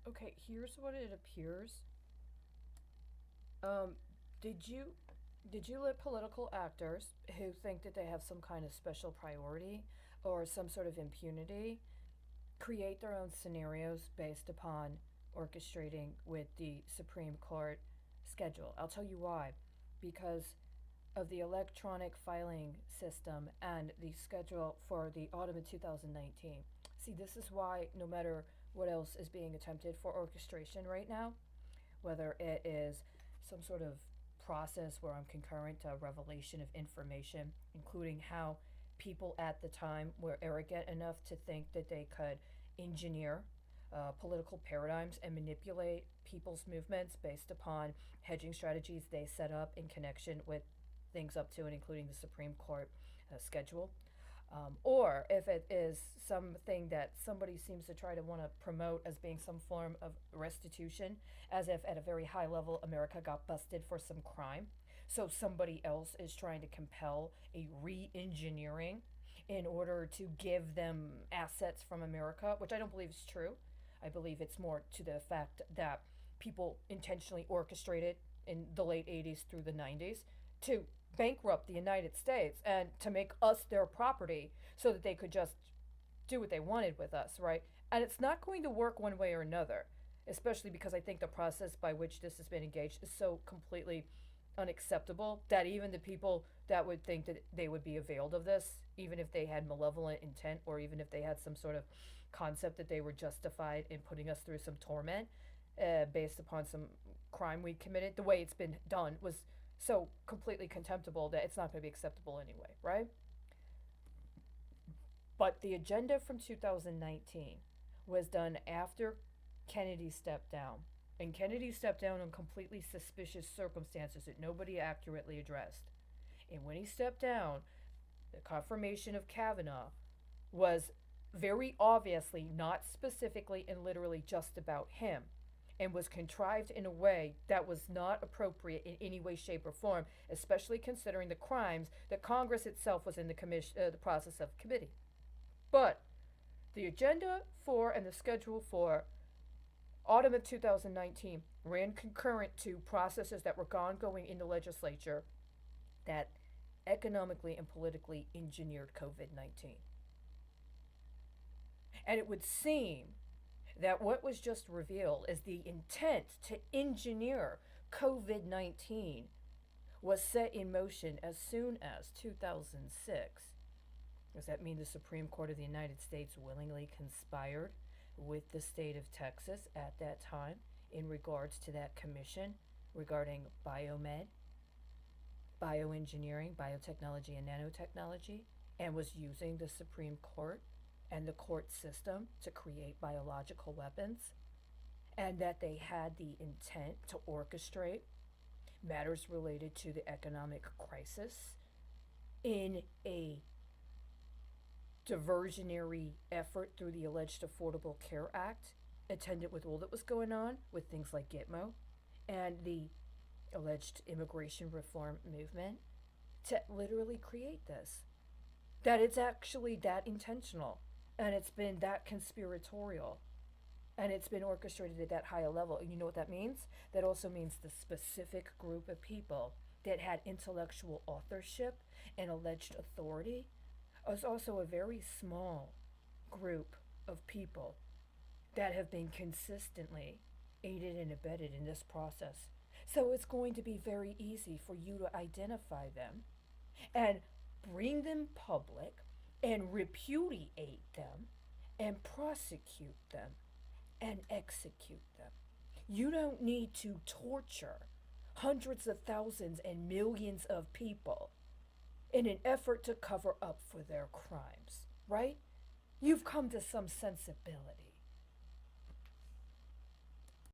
Okay, here's what it appears. Um, did you did you let political actors who think that they have some kind of special priority or some sort of impunity create their own scenarios based upon orchestrating with the Supreme Court schedule? I'll tell you why. Because of the electronic filing system and the schedule for the autumn of 2019. See, this is why no matter what else is being attempted for orchestration right now, whether it is some sort of process where I'm concurrent to revelation of information, including how people at the time were arrogant enough to think that they could engineer political paradigms and manipulate people's movements based upon hedging strategies they set up in connection with things up to and including the Supreme Court schedule. Or if it is something that somebody seems to try to want to promote as being some form of restitution, as if at a very high level America got busted for some crime. So somebody else is trying to compel a re engineering in order to give them assets from America, which I don't believe is true. I believe it's more to the fact that people intentionally orchestrated in the late 80s through the 90s to bankrupt the United States and to make us their property so that they could just do what they wanted with us, right? And it's not going to work one way or another, especially because I think the process by which this has been engaged is so completely unacceptable that even the people that would think that they would be availed of this, even if they had malevolent intent or even if they had some sort of concept that they were justified in putting us through some torment based upon some crime we committed, the way it's been done was so completely contemptible that it's not going to be acceptable anyway, right? But the agenda from 2019 was done after Kennedy stepped down. And Kennedy stepped down on completely suspicious circumstances that nobody accurately addressed. And when he stepped down, the confirmation of Kavanaugh was very obviously not specifically and literally just about him and was contrived in a way that was not appropriate in any way, shape, or form, especially considering the crimes that Congress itself was in the process of committing. But the agenda for and the schedule for autumn of 2019 ran concurrent to processes that were ongoing in the legislature that economically and politically engineered COVID 19. And it would seem that what was just revealed is the intent to engineer COVID 19 was set in motion as soon as 2006. Does that mean the Supreme Court of the United States willingly conspired with the state of Texas at that time in regards to that commission regarding biomed, bioengineering, biotechnology, and nanotechnology, and was using the Supreme Court and the court system to create biological weapons, and that they had the intent to orchestrate matters related to the economic crisis in a diversionary effort through the alleged Affordable Care Act, attendant with all that was going on with things like Gitmo and the alleged immigration reform movement to literally create this. That it's actually that intentional and it's been that conspiratorial and it's been orchestrated at that high a level. And you know what that means? That also means the specific group of people that had intellectual authorship and alleged authority is also a very small group of people that have been consistently aided and abetted in this process. So it's going to be very easy for you to identify them and bring them public and repudiate them and prosecute them and execute them. You don't need to torture hundreds of thousands and millions of people in an effort to cover up for their crimes, right? You've come to some sensibility.